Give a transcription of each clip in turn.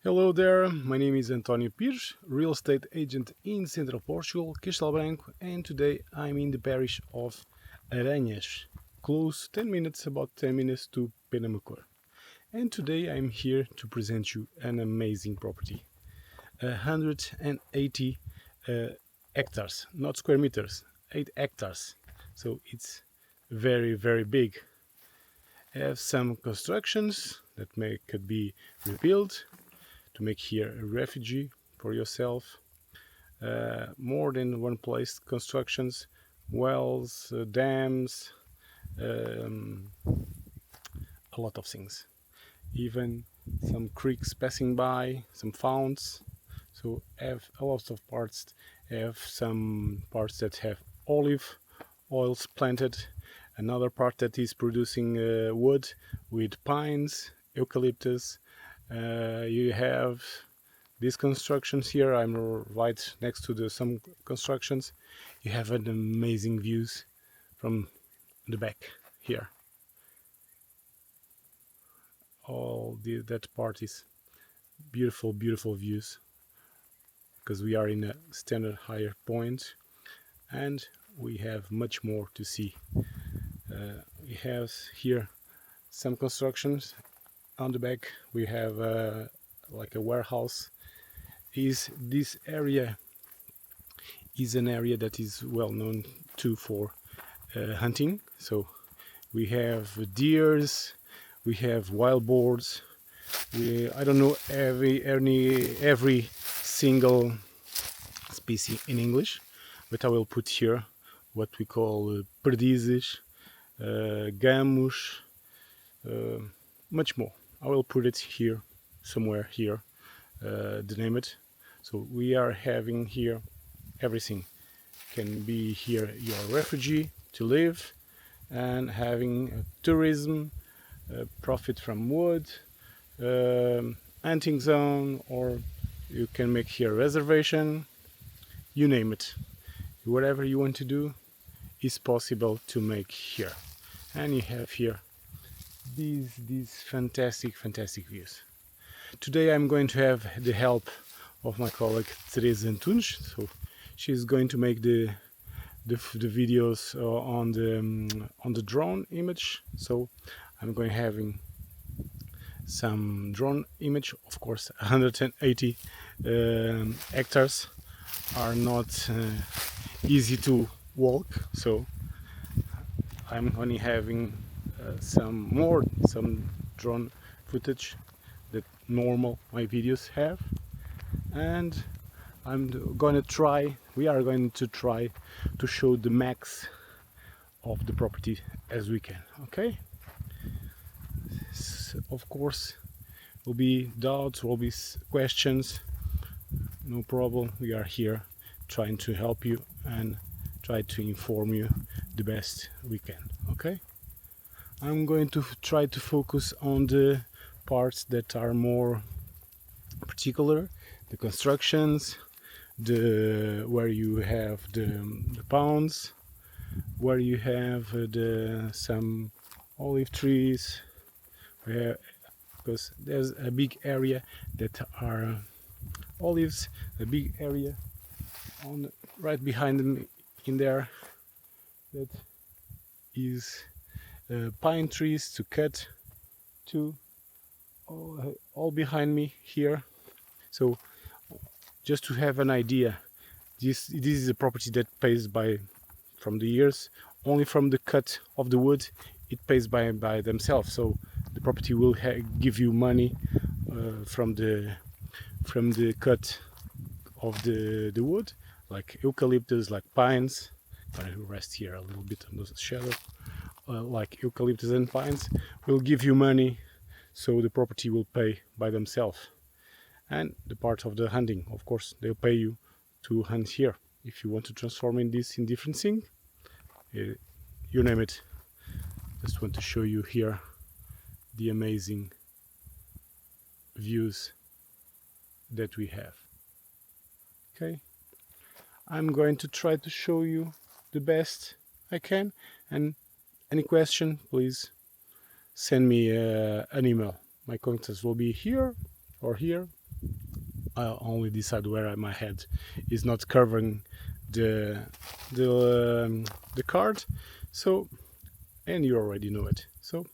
Hello there, my name is António Pires, real estate agent in central Portugal, Castelo Branco, and today I'm in the parish of Aranhas, close 10 minutes, about 10 minutes to Penamacor. And today I'm here to present you an amazing property. 180 hectares, not square meters, 8 hectares. So it's very big. Have some constructions that could be rebuilt to make here a refugee for yourself. More than one place constructions, wells, dams, um, a lot of things. Even some creeks passing by, some fountains. So have a lot of parts. Have some parts that have olive oils planted. Another part that is producing wood with pines, eucalyptus. You have these constructions here. I'm right next to some constructions. You have an amazing views from the back here. That part is beautiful views, because we are in a standard higher point and we have much more to see. We have here some constructions on the back. We have like a warehouse. This area is an area that is well known for hunting. So we have deers, we have wild boars. I don't know every single species in English, but I will put here what we call partridges, gamos, much more. I will put it here, somewhere here, the name it. So we are having here everything. Can be here your refugee to live, and having tourism, profit from wood, hunting zone, or you can make here reservation, you name it. Whatever you want to do is possible to make here. And you have here these fantastic views. Today I'm going to have the help of my colleague Teresa Antunes. So she's going to make the videos on the drone image. So I'm going having some drone image. Of course, 180 hectares are not easy to walk, so I'm only having some drone footage that normal my videos have, and we are going to try to show the max of the property as we can. Okay, so of course will be doubts, will be questions, no problem. We are here trying to help you and try to inform you the best we can. Okay, I'm going to try to focus on the parts that are more particular, the constructions, where you have the ponds, where you have some olive trees, because there's a big area that are olives, a big area right behind me in there that is pine trees to cut to all behind me here. So just to have an idea, this is a property that pays from the years, only from the cut of the wood it pays by themselves. So the property will give you money from the cut of the wood, like eucalyptus, like pines. I will rest here a little bit in the shadow. Like eucalyptus and pines will give you money, so the property will pay by themselves. And the part of the hunting, of course, they'll pay you to hunt here. If you want to transform this in different thing, you name it. Just want to show you here the amazing views that we have. Okay, I'm going to try to show you the best I can, and any question, please send me an email. My contacts will be here or here. only decide where my head is not covering the card. So, and you already know it. So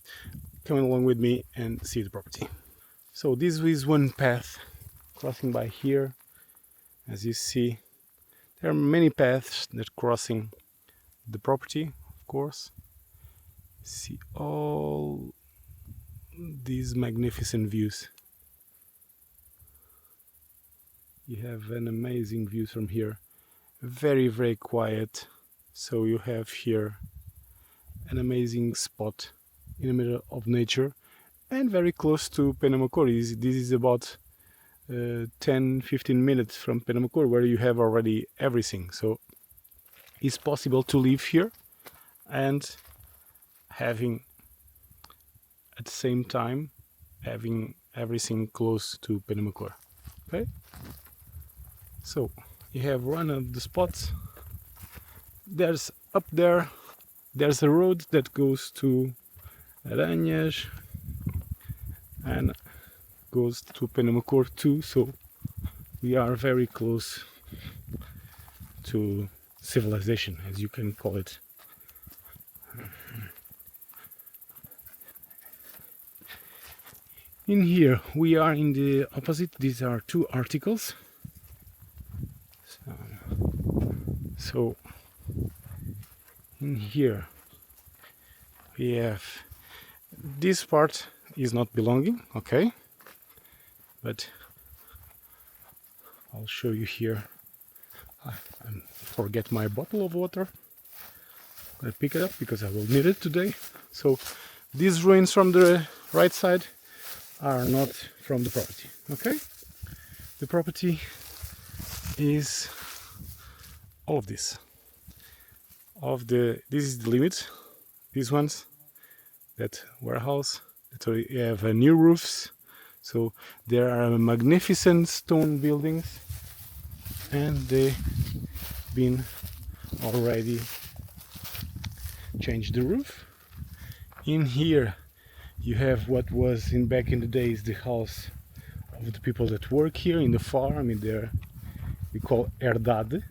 come along with me and see the property. So this is one path crossing by here. As you see, there are many paths that crossing the property, of course. See all these magnificent views. You have an amazing views from here. Very, very quiet. So you have here an amazing spot in the middle of nature and very close to Penamacor. This is about 10-15 minutes from Penamacor, where you have already everything. So it's possible to live here and having at the same time having everything close to Penamacor. Okay, so you have one of the spots. There's up there, there's a road that goes to Aranhas and goes to Penamacor too, so we are very close to civilization, as you can call it. In here we are in the opposite. These are two articles. So in here we have this part is not belonging, okay, but I'll show you here. I forget my bottle of water. I pick it up because I will need it today. So these ruins from the right side are not from the property, okay? The property is all of this. This is the limit. These ones, that warehouse, that we have new roofs. So there are magnificent stone buildings, and they've been already changed the roof. In here you have what was back in the days the house of the people that work here in the farm. In there we call Herdade.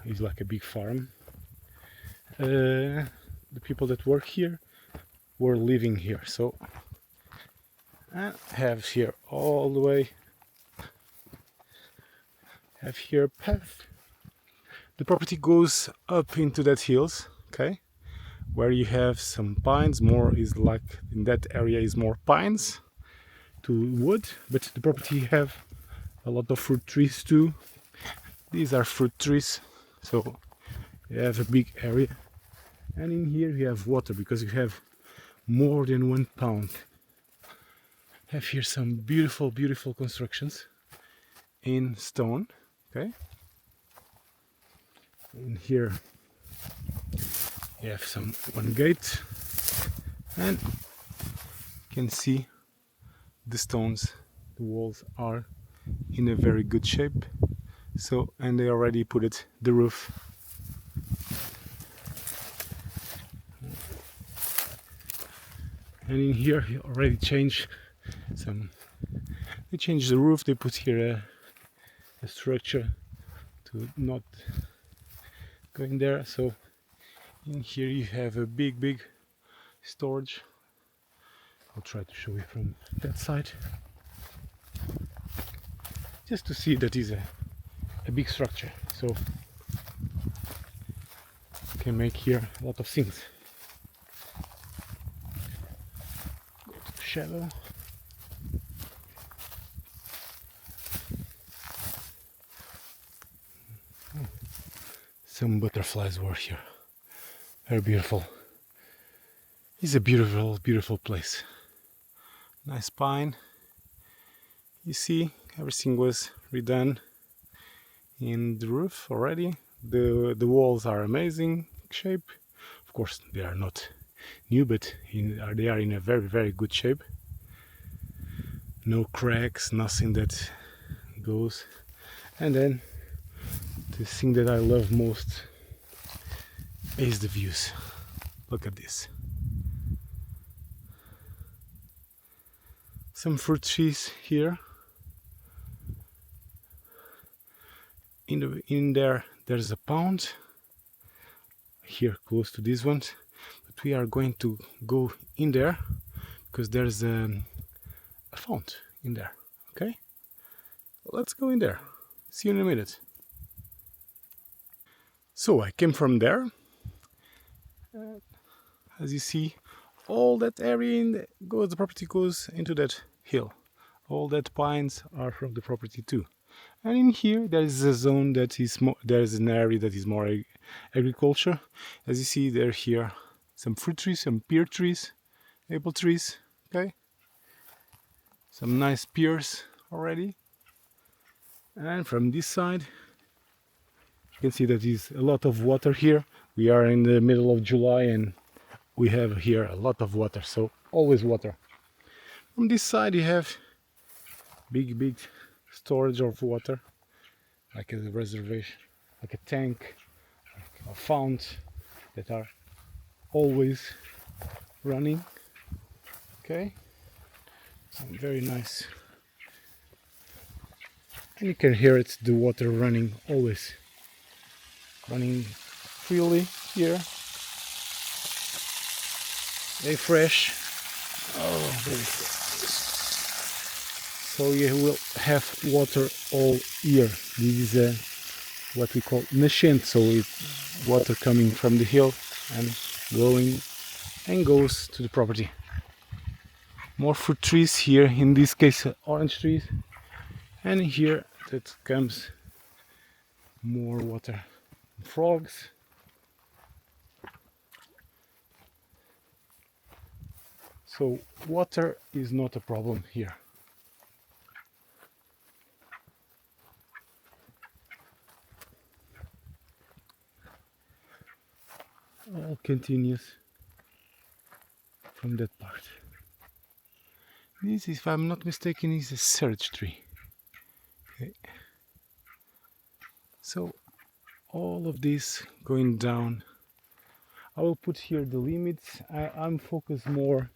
It's like a big farm. The people that work here were living here. So I have here all the way. Have here a path. The property goes up into that hills, okay, where you have some pines. More is like in that area is more pines to wood, but the property have a lot of fruit trees too. These are fruit trees, so you have a big area. And in here you have water because you have more than 1 pound. Have here some beautiful, beautiful constructions in stone, okay. In here you have one gate, and you can see the stones. The walls are in a very good shape. So, and they already put the roof. And in here you already changed they changed the roof. They put here a structure to not go in there. So in here you have a big storage. I'll try to show you from that side, just to see that is a big structure. So you can make here a lot of things. Go to the shadow. Some butterflies were here. Very beautiful. It's a beautiful, beautiful place. Nice pine. You see, everything was redone in the roof already. The walls are amazing shape. Of course, they are not new, but they are in a very, very good shape. No cracks, nothing that goes. And then the thing that I love most is the views. Look at this. Some fruit trees here. in there there's a pond here close to this one, but we are going to go in there because there's a font in there. Okay, let's go in there. See you in a minute. So I came from there. As you see, all that area the property goes into that hill. All that pines are from the property too. And in here there is a zone that is more, there is an area that is more agriculture. As you see, there here some fruit trees, some pear trees, apple trees. Okay, some nice pears already. And from this side you can see that is a lot of water here. We are in the middle of July and we have here a lot of water, so always water. From this side you have big storage of water, like a reservation, like a tank, like a fount that are always running. Okay, very nice. And you can hear it, the water running, always running freely here. Very fresh. Oh, very fresh. So you will have water all year. This is what we call nascent, so it's water coming from the hill and going and goes to the property. More fruit trees here, in this case orange trees, and here that comes more water. Frogs. So water is not a problem here. All continues from that part. This, if I'm not mistaken, is a serge tree. Okay. So all of this going down. I will put here the limits. I'm focused more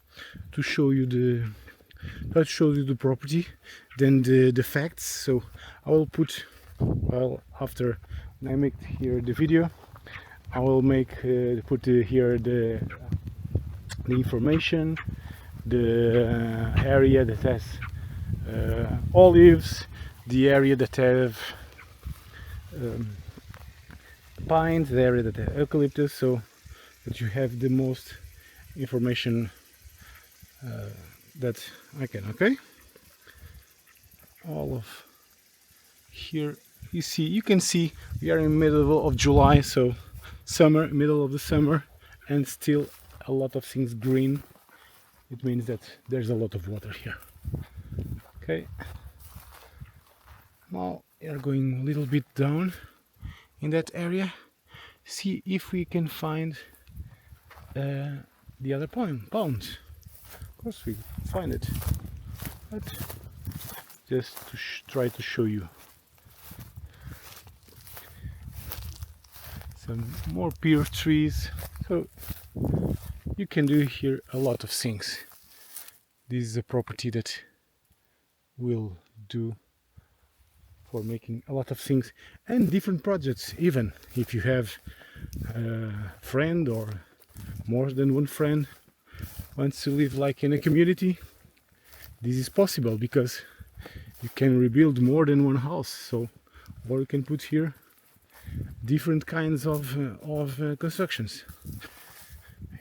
to show you the property than the facts. So I will put, well, after when I make here the video, I will put here the information, the area that has olives, the area that have pines, the area that have eucalyptus, so that you have the most information that I can. Okay, all of here you can see we are in the middle of July, so summer, middle of the summer, and still a lot of things green. It means that there's a lot of water here. Okay, now we are going a little bit down in that area, see if we can find the other pond. Of course we find it, but just to try to show you. Some more pear trees, so you can do here a lot of things. This is a property that will do for making a lot of things and different projects. Even if you have a friend or more than one friend wants to live like in a community, this is possible because you can rebuild more than one house. So, or you can put here different kinds of constructions.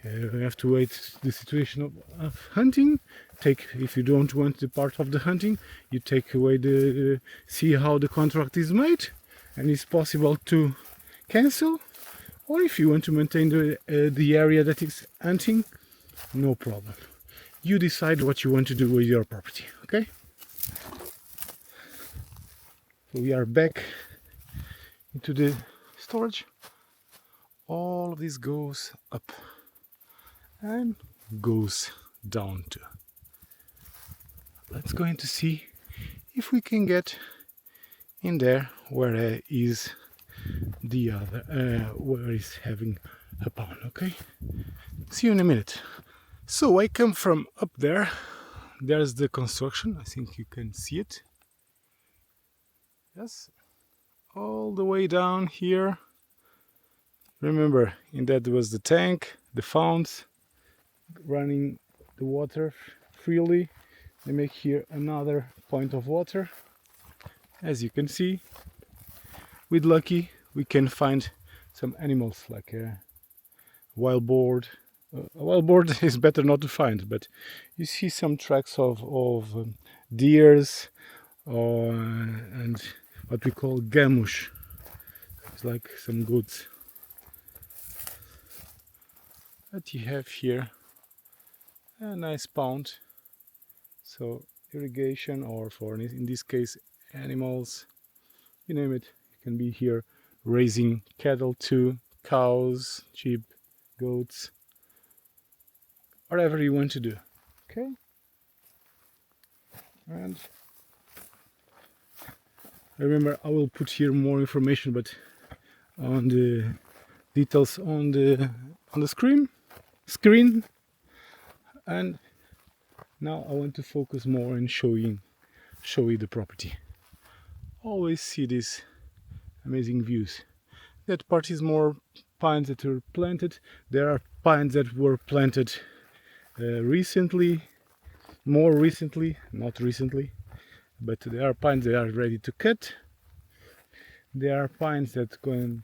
You have to wait the situation of hunting. If you don't want the part of the hunting, you take away see how the contract is made, and it's possible to cancel. Or if you want to maintain the area that is hunting, no problem. You decide what you want to do with your property. Okay. So we are back into the storage. All of this goes up and goes down too. Let's go in to see if we can get in there where is the other where is having a pond. Okay, see you in a minute. So I come from up there. There's the construction. I think you can see it. Yes. all the way down here. Remember, in that was the tank, the founts running the water freely. They make here another point of water. As you can see, with lucky we can find some animals like a wild boar. A wild boar is better not to find, but you see some tracks of deers and what we call gamush. It's like some goats. But you have here a nice pond, so irrigation, or for in this case animals, you name it. You can be here raising cattle too, cows, sheep, goats, whatever you want to do. Okay, and remember, I will put here more information, but on the details on the screen. And now I want to focus more on show you the property. Always see these amazing views. That part is more pines that were planted. There are pines that were planted recently, more recently, not recently, but there are pines that are ready to cut. There are pines that go in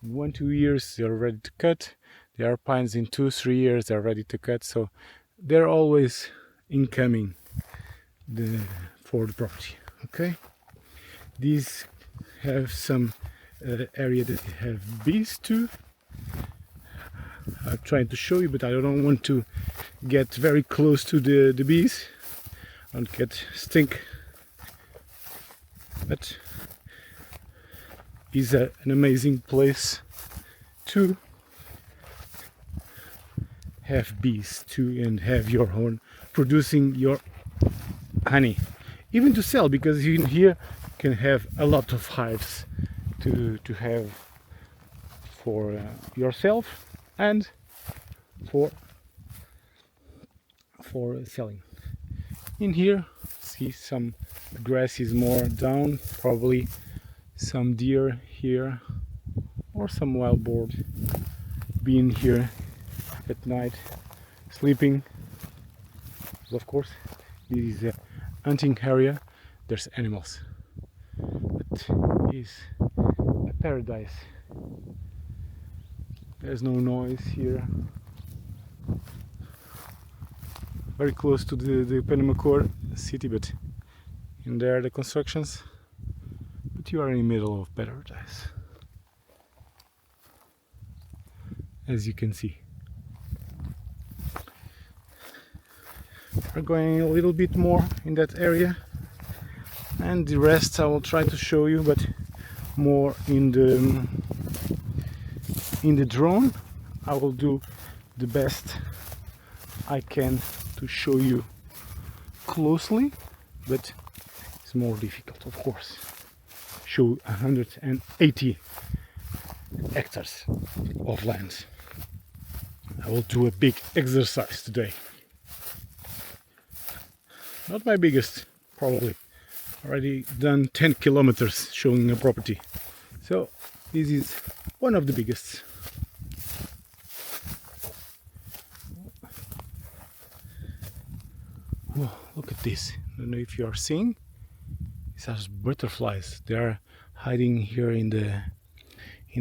1-2 years they are ready to cut. There are pines in 2-3 years they are ready to cut. So they're always incoming for the property. Okay, these have some area that have bees too. I'm trying to show you, but I don't want to get very close to the bees. Don't get stink. But is an amazing place to have bees too and have your own producing your honey, even to sell, because in here you can have a lot of hives to have for yourself and for selling. In here see some grass is more down, probably some deer here or some wild boar being here at night sleeping. Of course this is a hunting area, there's animals, but it's a paradise. There's no noise here, very close to the Penamacor city, but in there the constructions, but you are in the middle of paradise, as you can see. We're going a little bit more in that area, and the rest I will try to show you, but more in the drone. I will do the best I can to show you closely, but it's more difficult, of course. Show 180 hectares of land. I will do a big exercise today. Not my biggest, probably. Already done 10 kilometers showing a property. So this is one of the biggest. Whoa, look at this. I don't know if you are seeing. These are butterflies. They are hiding here in the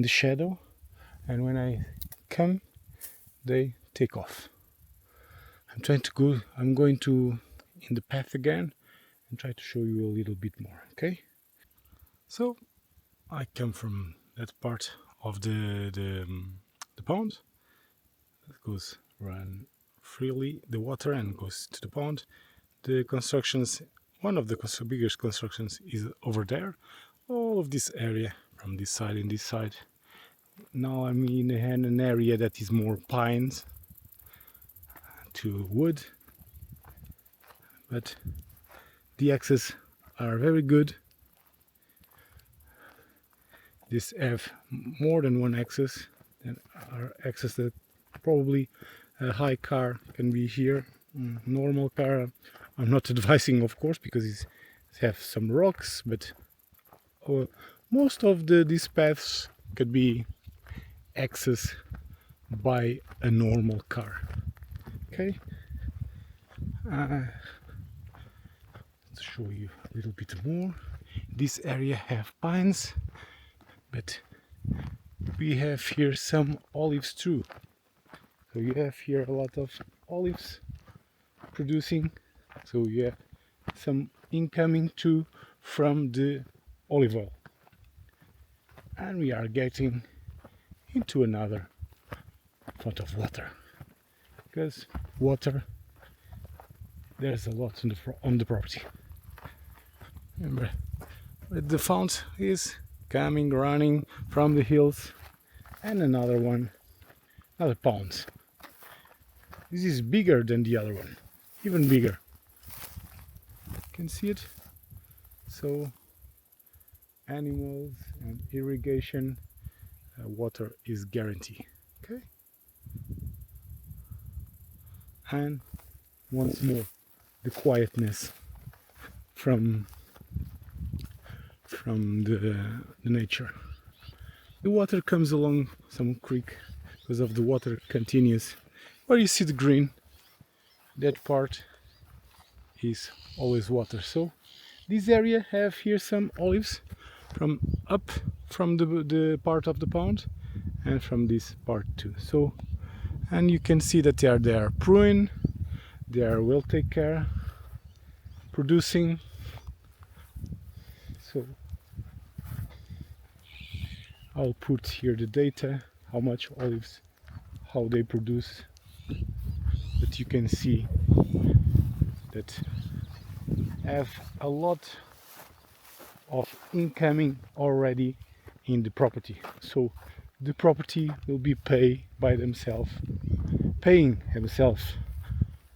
shadow, and when I come, they take off. I'm going to in the path again and try to show you a little bit more. Okay, so I come from that part of the pond that goes run freely the water and goes to the pond. The constructions, one of the biggest constructions is over there. All of this area from this side and this side. Now I'm in an area that is more pines to wood, but the access are very good. This have more than one access, and are access that probably a high car can be here. Normal car I'm not advising, of course, because it have some rocks, but Most of these paths could be accessed by a normal car. Okay, let's show you a little bit more. This area have pines, but we have here some olives too. So you have here a lot of olives producing, so you have some incoming too from the olive oil. And we are getting into another pot of water, because water, there's a lot on the property. Remember, the fount is coming, running from the hills, and another one, another pond. This is bigger than the other one, even bigger. You can see it. So animals and irrigation, water is guaranteed. Okay. And once more, the quietness from the nature. The water comes along some creek, because of the water continues. Where you see the green, that part is always water. So this area have here some olives from up from the part of the pond, and from this part too. So, and you can see that they are pruned, they are well taken care, producing. So I'll put here the data, how much olives, how they produce, but you can see that have a lot of incoming already in the property. So the property will be paying themselves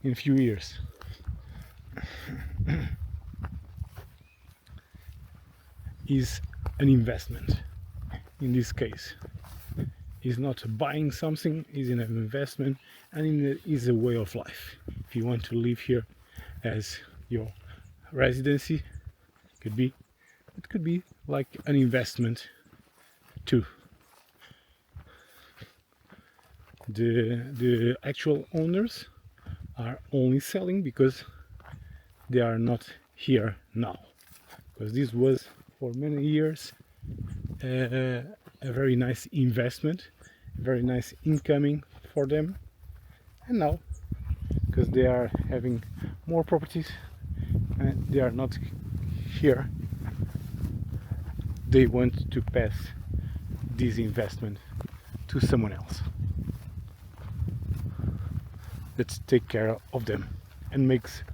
in a few years. Is an investment. In this case, is not buying something, is an investment, and is a way of life. If you want to live here as your residency, it could be like an investment too. The actual owners are only selling because they are not here now, because this was for many years a very nice investment, very nice incoming for them, and now because they are having more properties and they are not here, they want to pass this investment to someone else that take care of them and makes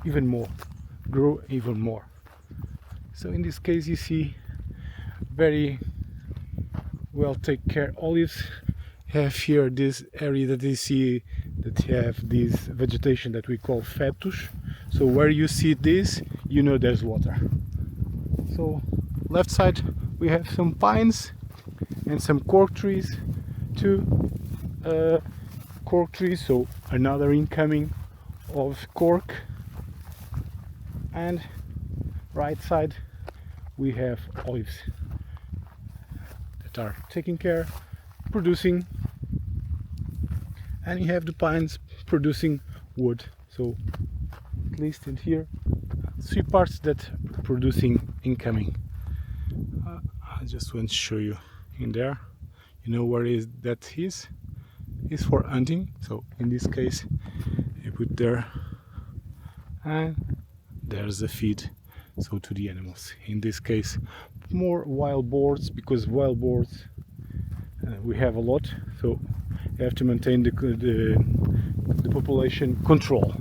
even more, grow even more. So in this case you see very well take care olives. Have here this area that you see that have this vegetation that we call fatus. So where you see this, you know there's water. So left side we have some pines and some cork trees, two cork trees, so another incoming of cork. And right side we have olives that are taking care, producing, and you have the pines producing wood. So at least in here, 3 parts that producing incoming. I just want to show you in there. You know where is that is? Is for hunting. So in this case, you put there, and there's a feed. So to the animals. In this case, more wild boars, because wild boars we have a lot. So you have to maintain the population control.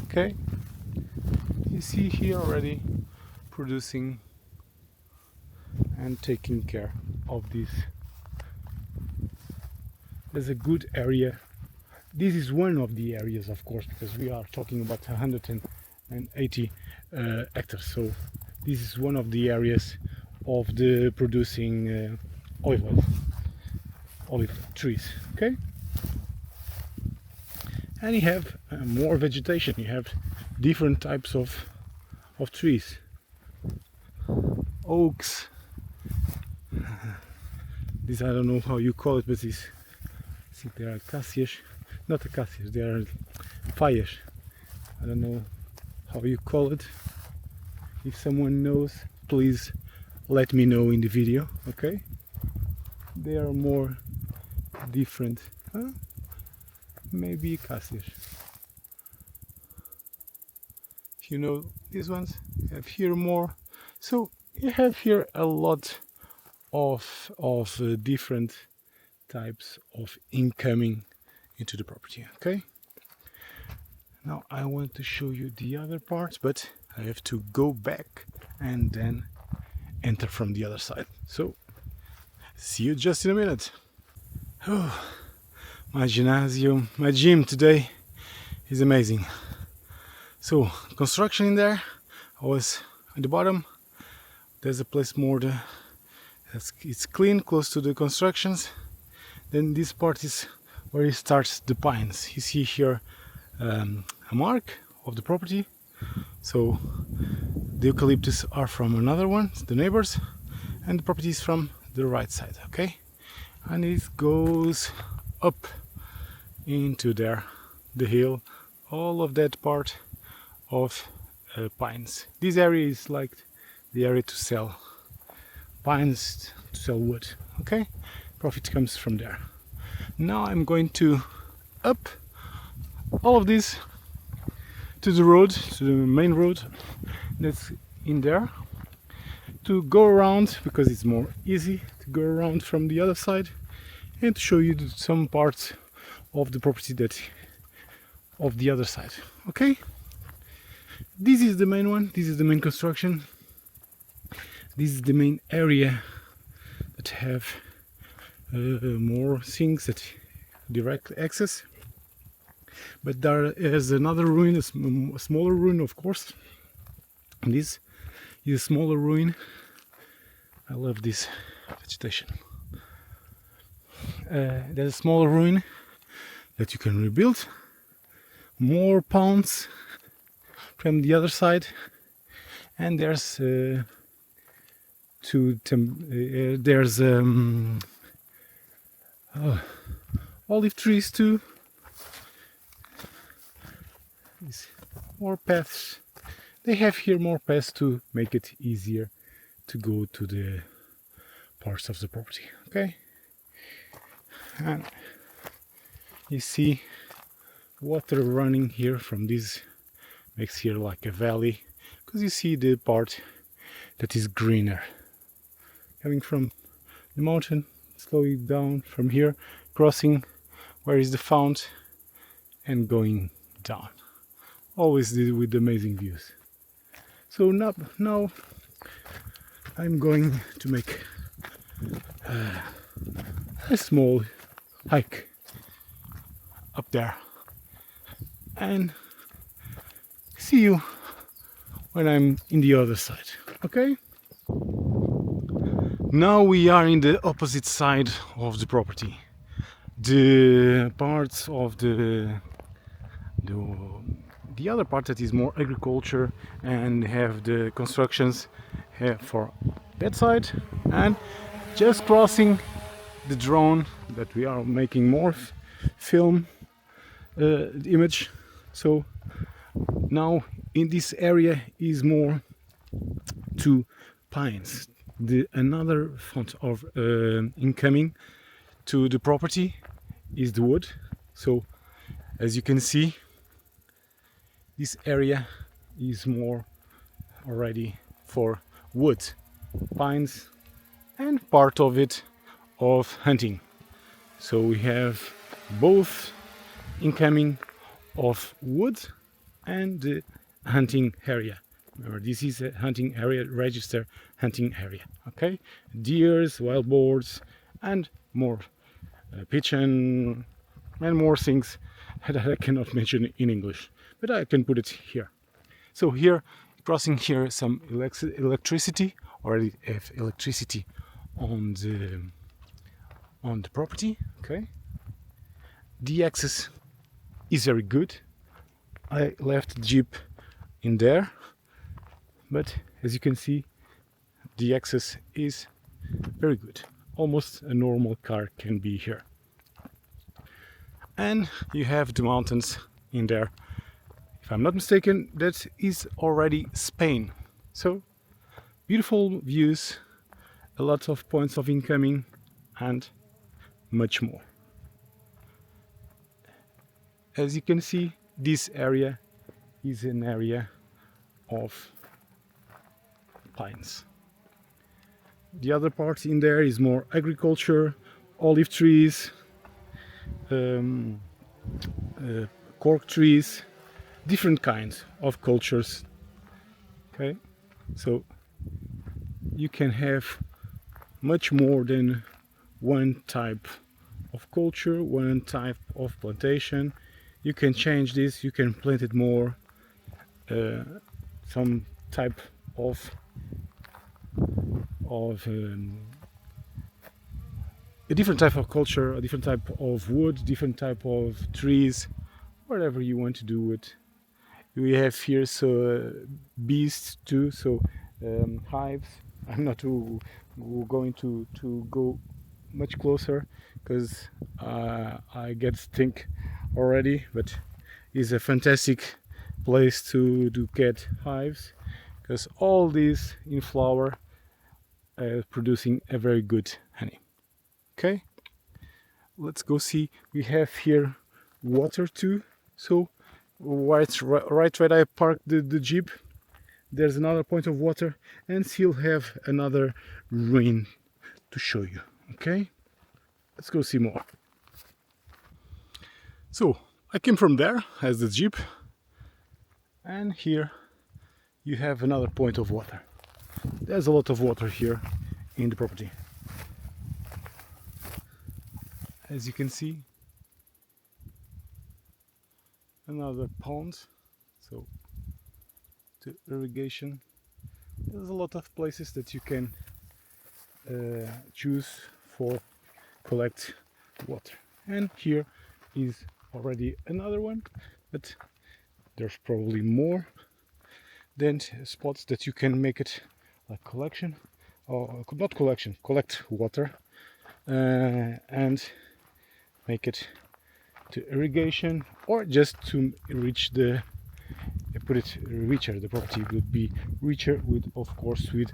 Okay, you see here already producing and taking care of this. There's a good area. This is one of the areas, of course, because we are talking about 180 hectares. So this is one of the areas of the producing olive trees. Okay, and you have more vegetation. You have different types of trees, oaks, This, I don't know how you call it, but this, I think they are acacias, not acacias, they are fires. I don't know how you call it. If someone knows, please let me know in the video, okay? They are more different, huh? Maybe acacias. You know, these ones have here more. So you have here a lot of different types of incoming into the property. Okay, now I want to show you the other parts, but I have to go back and then enter from the other side. So see you just in a minute. Oh, my gymnasium, my gym today is amazing. So construction in there. I was at the bottom. There's a place more it's clean, close to the constructions. Then this part is where it starts the pines. You see here a mark of the property. So the eucalyptus are from another one, the neighbors, and the property is from the right side. Okay, and it goes up into there, the hill, all of that part of pines. This area is like the area to sell pines, to sell wood. Okay, profit comes from there. Now I'm going to up all of this to the road, to the main road that's in there, to go around, because it's more easy to go around from the other side, and to show you some parts of the property that of the other side. Okay, this is the main one, this is the main construction, this is the main area that have more things that direct access. But there is another ruin, a smaller ruin, of course. And this is a smaller ruin. I love this vegetation. There's a smaller ruin that you can rebuild. More ponds from the other side, and there's olive trees too. More paths. They have here more paths to make it easier to go to the parts of the property. Okay, and you see water running here from this, makes here like a valley, because you see the part that is greener coming from the mountain, slowing down from here, crossing where is the fount, and going down, always with amazing views. So now I'm going to make a small hike up there, and see you when I'm in the other side. Okay, now we are in the opposite side of the property. The parts of the other part that is more agriculture and have the constructions for that side, and just crossing the drone that we are making more film image. So now in this area is more to pines. Another font of incoming to the property is the wood. So as you can see, this area is more already for wood, pines, and part of it of hunting. So we have both incoming of wood and the hunting area. Remember, this is a hunting area, register hunting area. Okay, deers, wild boars, and more pigeon, and more things that I cannot mention in English, but I can put it here. So here, crossing here, some electricity. Already have electricity on the property. Okay, the access is very good. I left the jeep in there, but as you can see, the access is very good. Almost a normal car can be here. And you have the mountains in there. If I'm not mistaken, that is already Spain. So beautiful views, a lot of points of incoming, and much more. As you can see, this area is an area of pines. The other part in there is more agriculture, olive trees, cork trees, different kinds of cultures. Okay, so you can have much more than one type of culture, one type of plantation. You can change this, you can plant it more, some type of a different type of culture, a different type of wood, different type of trees, whatever you want to do it. We have here bees too, so hives. I'm not going to go much closer because I get stink already, but it's a fantastic place to get hives because all these in flower producing a very good honey. Okay, let's go see. We have here water too, so right where I parked the jeep, there's another point of water, and still have another ruin to show you. Okay, let's go see more. So I came from there as the jeep, and here you have another point of water. There's a lot of water here in the property. As you can see, another pond, so to irrigation. There's a lot of places that you can choose for collect water. And here is already another one, but there's probably more than spots that you can make it like collection, or not collection, collect water and make it to irrigation, or just to reach the put it richer. The property would be richer with, of course, with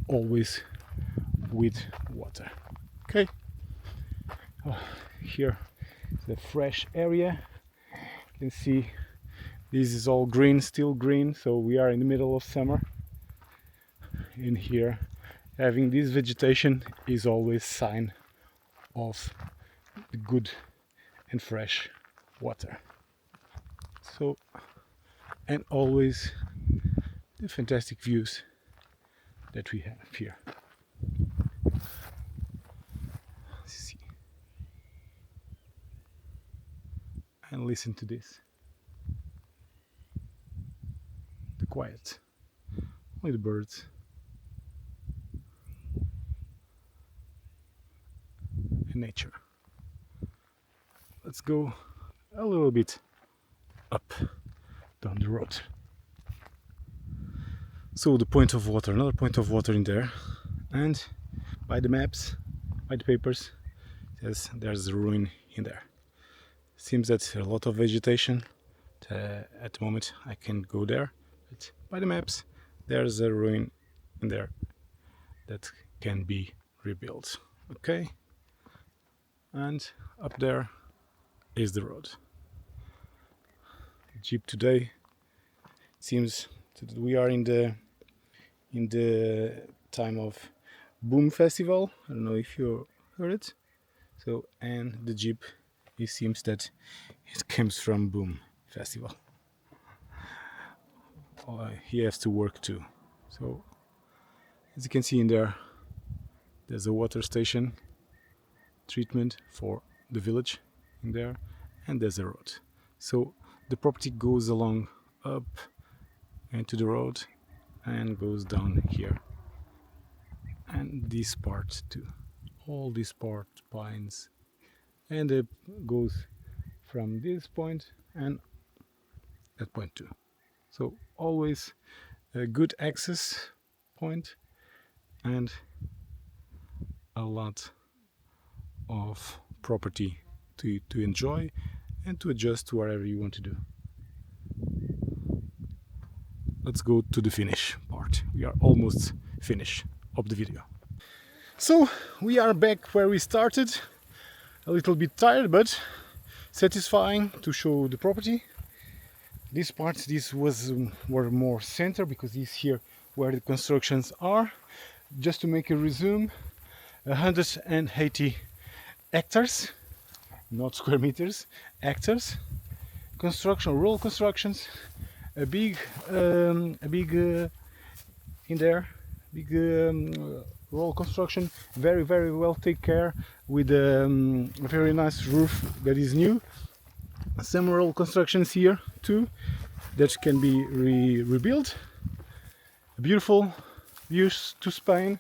always with water. Okay, here is a fresh area. You can see this is all green, still green, so we are in the middle of summer. In here, having this vegetation is always sign of the good and fresh water. So, and always the fantastic views that we have here. Let's see. And listen to this. The quiet. Only the birds. And nature. Let's go a little bit up down the road. So the point of water, another point of water in there, and by the maps, by the papers, says there's a ruin in there. Seems that a lot of vegetation. At the moment I can't go there, but by the maps there's a ruin in there that can be rebuilt. Okay, and up there is the road. Jeep today seems that we are in the time of Boom Festival. I don't know if you heard it. So, and the Jeep, it seems that it comes from Boom Festival. He has to work too. So, as you can see in there, there's a water station treatment for the village in there, and there's a road. So the property goes along up into the road and goes down here, and this part too, all this part pines, and it goes from this point and that point too. So always a good access point and a lot of property to enjoy and to adjust to whatever you want to do. Let's go to the finish part. We are almost finished of the video. So we are back where we started. A little bit tired, but satisfying to show the property. This part, were more center because this here where the constructions are. Just to make a resume, 180 hectares, not square meters, hectares. Construction, rural constructions, a big in there, big rural construction, very well take care, with a very nice roof that is new. Some rural constructions here too that can be rebuilt. Beautiful views to Spain,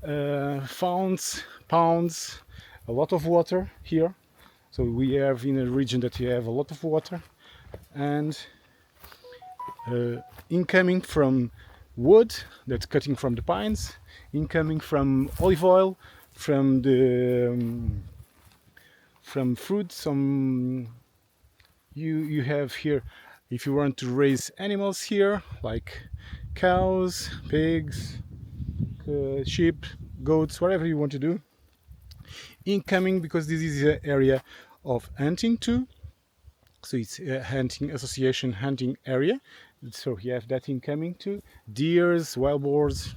fountains, ponds, a lot of water here. So we have in a region that you have a lot of water, and incoming from wood that's cutting from the pines, incoming from olive oil, from the from fruit. Some you have here, if you want to raise animals here, like cows, pigs, sheep, goats, whatever you want to do. Incoming, because this is an area of hunting too, so it's a hunting association, hunting area, so you have that incoming too. Deers, wild boars,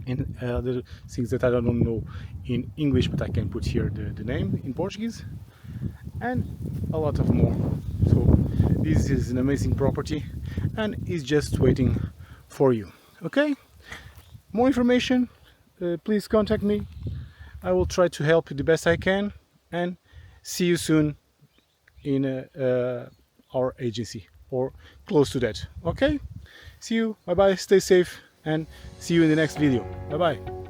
and other things that I don't know in English, but I can put here the name in Portuguese, and a lot of more. So this is an amazing property and is just waiting for you. Okay, more information, please contact me. I will try to help you the best I can, and see you soon in our agency or close to that. Okay, see you, bye bye, stay safe, and see you in the next video. Bye bye.